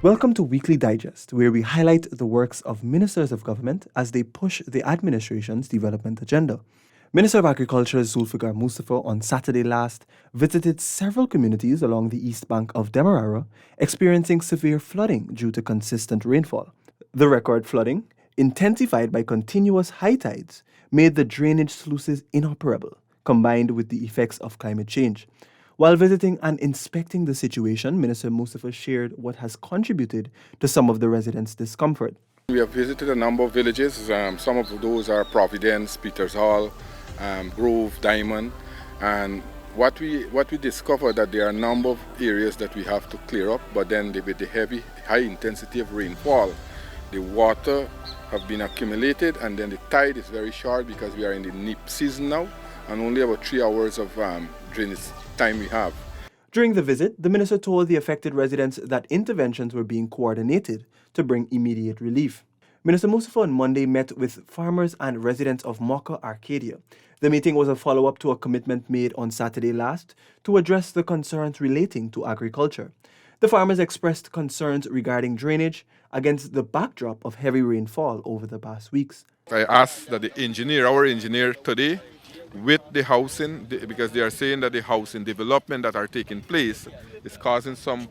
Welcome to Weekly Digest, where we highlight the works of ministers of government as they push the administration's development agenda. Minister of Agriculture Zulfikar Mustafa on Saturday last visited several communities along the east bank of Demerara, experiencing severe flooding due to consistent rainfall. The record flooding, intensified by continuous high tides, made the drainage sluices inoperable, combined with the effects of climate change. While visiting and inspecting the situation, Minister Mustafa shared what has contributed to some of the residents' discomfort. We have visited a number of villages. Some of those are Providence, Peters Hall, Grove, Diamond, and what we discovered that there are a number of areas that we have to clear up. But then with the heavy, high intensity of rainfall, the water have been accumulated, and then the tide is very short because we are in the nip season now, and only about 3 hours of drainage time we have. During the visit, the minister told the affected residents that interventions were being coordinated to bring immediate relief. Minister Mustafa on Monday met with farmers and residents of Mocha, Arcadia. The meeting was a follow-up to a commitment made on Saturday last to address the concerns relating to agriculture. The farmers expressed concerns regarding drainage against the backdrop of heavy rainfall over the past weeks. I asked that our engineer today, with the housing, because they are saying that the housing development that are taking place is causing some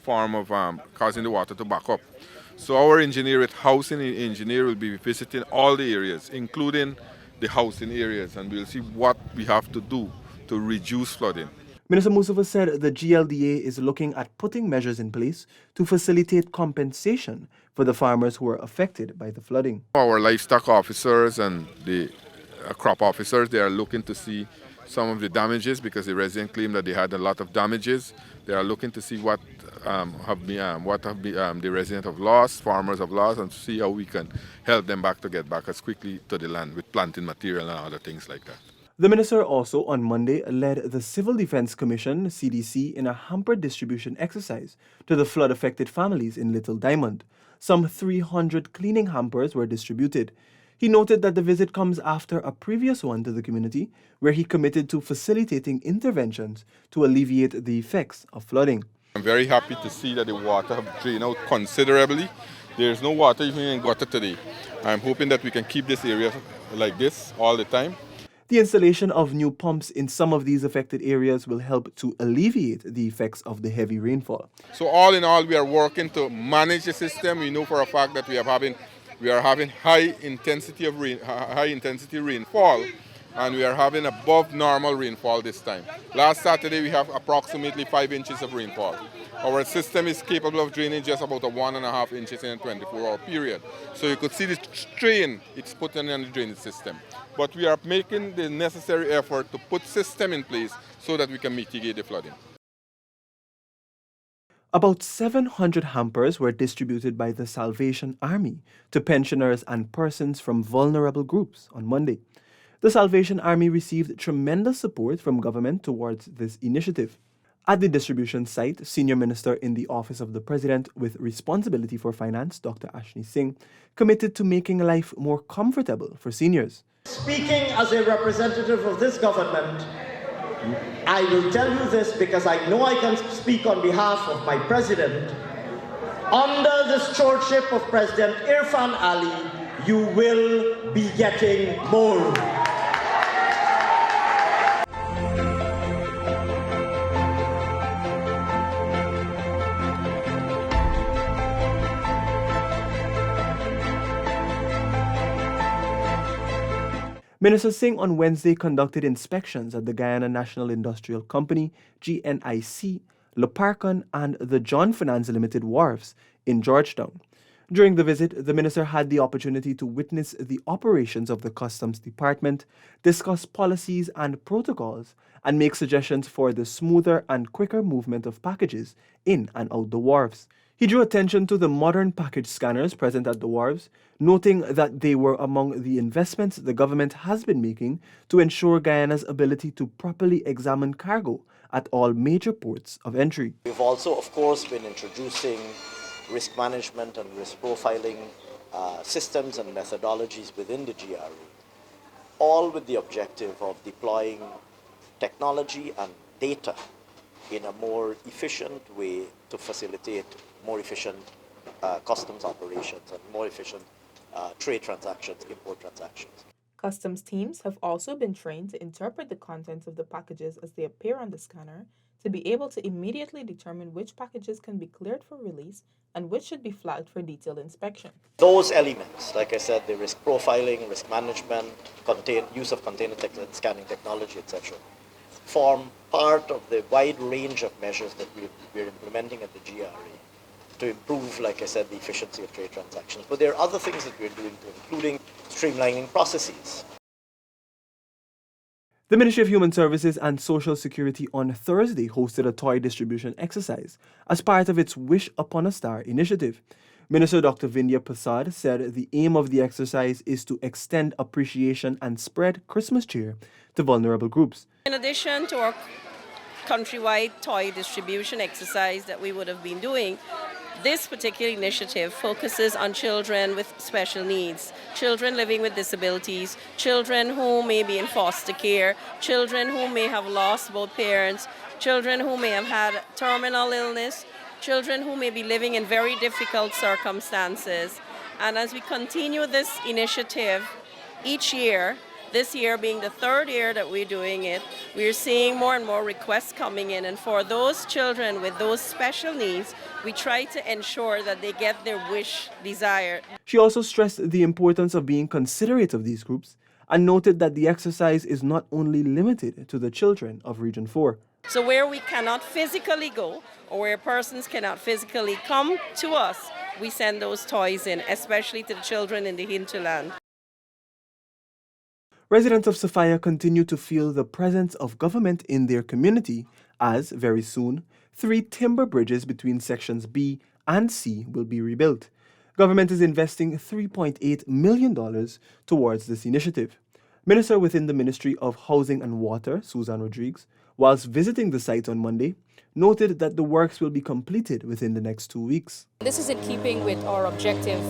form of causing the water to back up. So our engineer with housing engineer will be visiting all the areas, including the housing areas, and we'll see what we have to do to reduce flooding. Minister Mustafa said the GLDA is looking at putting measures in place to facilitate compensation for the farmers who were affected by the flooding. Our livestock officers and the crop officers, they are looking to see some of the damages because the resident claimed that they had a lot of damages. They are looking to see what the residents have lost, farmers have lost, and to see how we can help them to get back as quickly to the land with planting material and other things like that. The minister also on Monday led the Civil Defense Commission, CDC, in a hamper distribution exercise to the flood-affected families in Little Diamond. Some 300 cleaning hampers were distributed. He noted that the visit comes after a previous one to the community, where he committed to facilitating interventions to alleviate the effects of flooding. I'm very happy to see that the water have drained out considerably. There is no water even in gutter today. I'm hoping that we can keep this area like this all the time. The installation of new pumps in some of these affected areas will help to alleviate the effects of the heavy rainfall. So all in all, we are working to manage the system. We know for a fact that we are having high intensity rainfall, and we are having above normal rainfall this time. Last Saturday we have approximately 5 inches of rainfall. Our system is capable of draining just about 1.5 inches in a 24-hour period. So you could see the strain it's putting on the drainage system. But we are making the necessary effort to put system in place so that we can mitigate the flooding. About 700 hampers were distributed by the Salvation Army to pensioners and persons from vulnerable groups on Monday. The Salvation Army received tremendous support from government towards this initiative. At the distribution site, Senior Minister in the Office of the President with responsibility for finance, Dr. Ashni Singh, committed to making life more comfortable for seniors. Speaking as a representative of this government, I will tell you this because I know I can speak on behalf of my president. Under the stewardship of President Irfan Ali, you will be getting more. Minister Singh on Wednesday conducted inspections at the Guyana National Industrial Company, GNIC, Loparcon, and the John Finance Limited wharves in Georgetown. During the visit, the minister had the opportunity to witness the operations of the Customs Department, discuss policies and protocols, and make suggestions for the smoother and quicker movement of packages in and out the wharves. He drew attention to the modern package scanners present at the wharves, noting that they were among the investments the government has been making to ensure Guyana's ability to properly examine cargo at all major ports of entry. We've also, of course, been introducing risk management and risk profiling systems and methodologies within the GRE, all with the objective of deploying technology and data in a more efficient way to facilitate more efficient customs operations and more efficient trade transactions, import transactions. Customs teams have also been trained to interpret the contents of the packages as they appear on the scanner to be able to immediately determine which packages can be cleared for release and which should be flagged for detailed inspection. Those elements, like I said, the risk profiling, risk management, use of container scanning technology, etc., form part of the wide range of measures that we're implementing at the GRA to improve, like I said, the efficiency of trade transactions. But there are other things that we're doing too, including streamlining processes. The Ministry of Human Services and Social Security on Thursday hosted a toy distribution exercise as part of its Wish Upon a Star initiative. Minister Dr. Vindhya Prasad said the aim of the exercise is to extend appreciation and spread Christmas cheer to vulnerable groups. In addition to our countrywide toy distribution exercise that we would have been doing, this particular initiative focuses on children with special needs, children living with disabilities, children who may be in foster care, children who may have lost both parents, children who may have had terminal illness, children who may be living in very difficult circumstances. And as we continue this initiative each year, this year being the third year that we're doing it, we're seeing more and more requests coming in. And for those children with those special needs, we try to ensure that they get their wish desired. She also stressed the importance of being considerate of these groups and noted that the exercise is not only limited to the children of Region 4. So where we cannot physically go or where persons cannot physically come to us, we send those toys in, especially to the children in the hinterland. Residents of Sophia continue to feel the presence of government in their community as, very soon, 3 timber bridges between sections B and C will be rebuilt. Government is investing $3.8 million towards this initiative. Minister within the Ministry of Housing and Water, Susan Rodriguez, whilst visiting the site on Monday, noted that the works will be completed within the next 2 weeks. This is in keeping with our objective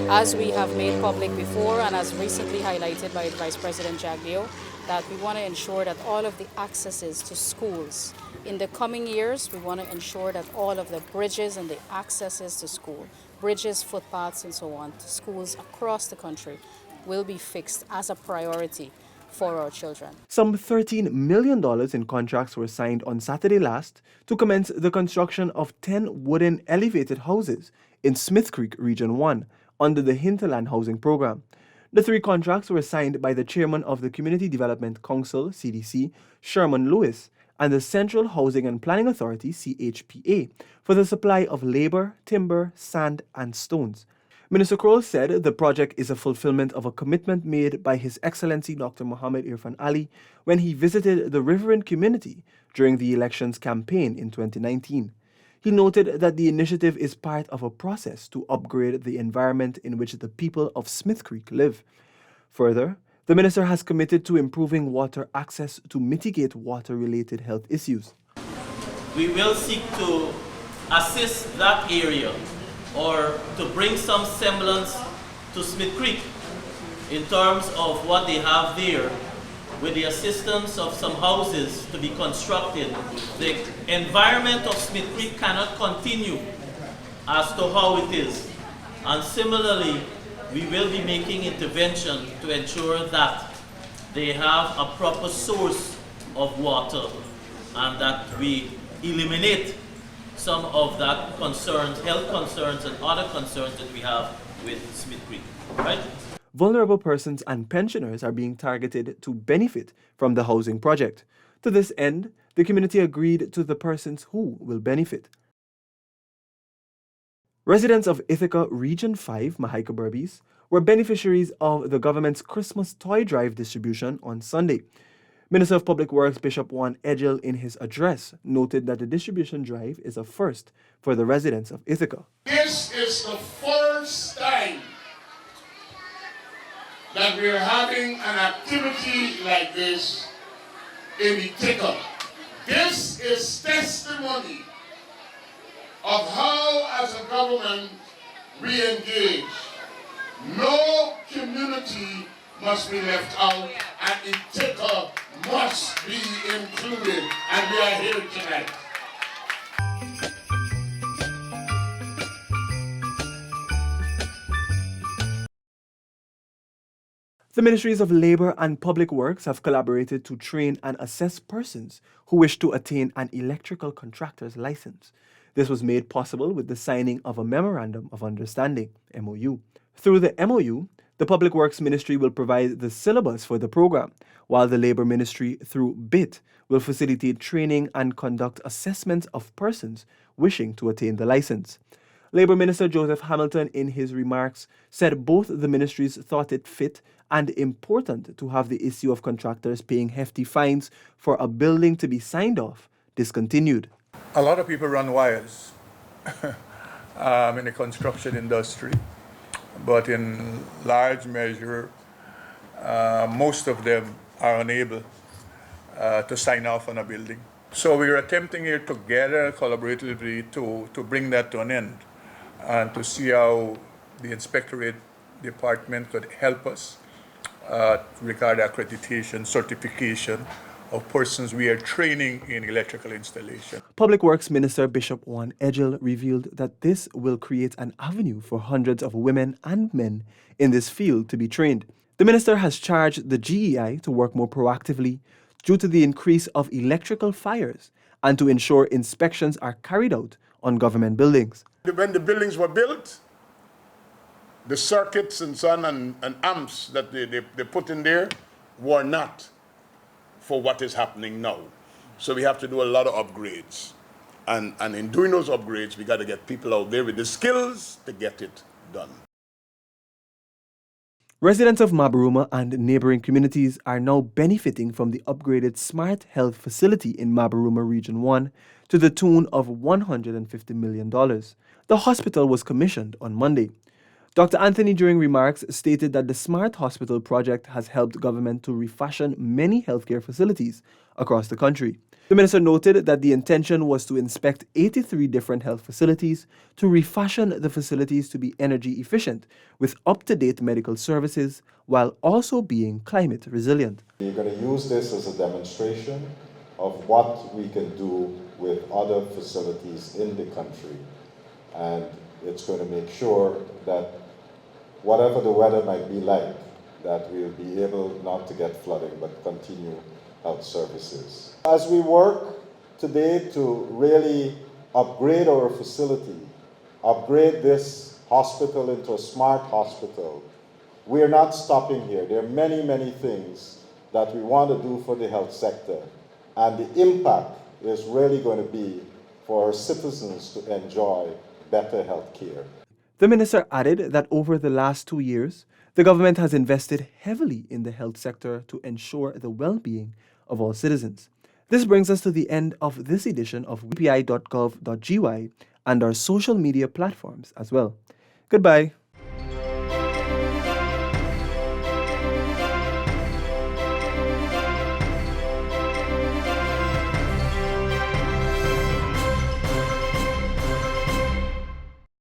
as we have made public before and as recently highlighted by Vice President Jaglio, that we want to ensure that all of the accesses to schools in the coming years, we want to ensure that all of the bridges and the accesses to school, bridges, footpaths and so on, to schools across the country will be fixed as a priority for our children. Some $13 million in contracts were signed on Saturday last to commence the construction of 10 wooden elevated houses in Smith Creek, Region 1, under the Hinterland Housing Program. The 3 contracts were signed by the chairman of the Community Development Council, CDC, Sherman Lewis, and the Central Housing and Planning Authority, CHPA, for the supply of labor, timber, sand, and stones. Minister Kroll said the project is a fulfillment of a commitment made by His Excellency Dr. Mohammed Irfan Ali when he visited the Riverine community during the elections campaign in 2019. He noted that the initiative is part of a process to upgrade the environment in which the people of Smith Creek live. Further, the minister has committed to improving water access to mitigate water-related health issues. We will seek to assist that area or to bring some semblance to Smith Creek in terms of what they have there with the assistance of some houses to be constructed. The environment of Smith Creek cannot continue as to how it is. And similarly, we will be making intervention to ensure that they have a proper source of water and that we eliminate some of that concerns, health concerns and other concerns that we have with Smith Creek, right? Vulnerable persons and pensioners are being targeted to benefit from the housing project. To this end, the community agreed to the persons who will benefit. Residents of Ithaca Region 5, Mahaika Berbice, were beneficiaries of the government's Christmas toy drive distribution on Sunday. Minister of Public Works Bishop Juan Edgel in his address noted that the distribution drive is a first for the residents of Ithaca. This is the first time that we're having an activity like this in Ithaca. This is testimony of how, as a government, we engage. No community must be left out, and Ithaca must be included, and we are here tonight. The Ministries of Labour and Public Works have collaborated to train and assess persons who wish to attain an electrical contractor's license. This was made possible with the signing of a Memorandum of Understanding, MOU. Through the MOU, the Public Works Ministry will provide the syllabus for the program, while the Labour Ministry, through BIT, will facilitate training and conduct assessments of persons wishing to attain the license. Labour Minister Joseph Hamilton, in his remarks, said both the ministries thought it fit and important to have the issue of contractors paying hefty fines for a building to be signed off discontinued. A lot of people run wires in the construction industry, but in large measure, most of them are unable to sign off on a building. So we are attempting here together, collaboratively, to bring that to an end and to see how the Inspectorate Department could help us regarding accreditation, certification of persons we are training in electrical installation. Public Works Minister Bishop Juan Edgel revealed that this will create an avenue for hundreds of women and men in this field to be trained. The minister has charged the GEI to work more proactively due to the increase of electrical fires and to ensure inspections are carried out on government buildings. When the buildings were built, the circuits and so on and amps that they put in there were not for what is happening now. So we have to do a lot of upgrades. And in doing those upgrades, we got to get people out there with the skills to get it done. Residents of Mabaruma and neighboring communities are now benefiting from the upgraded Smart Health facility in Mabaruma Region 1 to the tune of $150 million. The hospital was commissioned on Monday. Dr. Anthony, during remarks, stated that the Smart Hospital project has helped government to refashion many healthcare facilities across the country. The minister noted that the intention was to inspect 83 different health facilities to refashion the facilities to be energy efficient with up-to-date medical services while also being climate resilient. We're going to use this as a demonstration of what we can do with other facilities in the country. And it's going to make sure that whatever the weather might be like, that we'll be able not to get flooding, but continue health services. As we work today to really upgrade our facility, upgrade this hospital into a smart hospital, we're not stopping here. There are many, many things that we want to do for the health sector. And the impact is really going to be for our citizens to enjoy better health care. The minister added that over the last 2 years, the government has invested heavily in the health sector to ensure the well-being of all citizens. This brings us to the end of this edition of wpi.gov.gy and our social media platforms as well. Goodbye.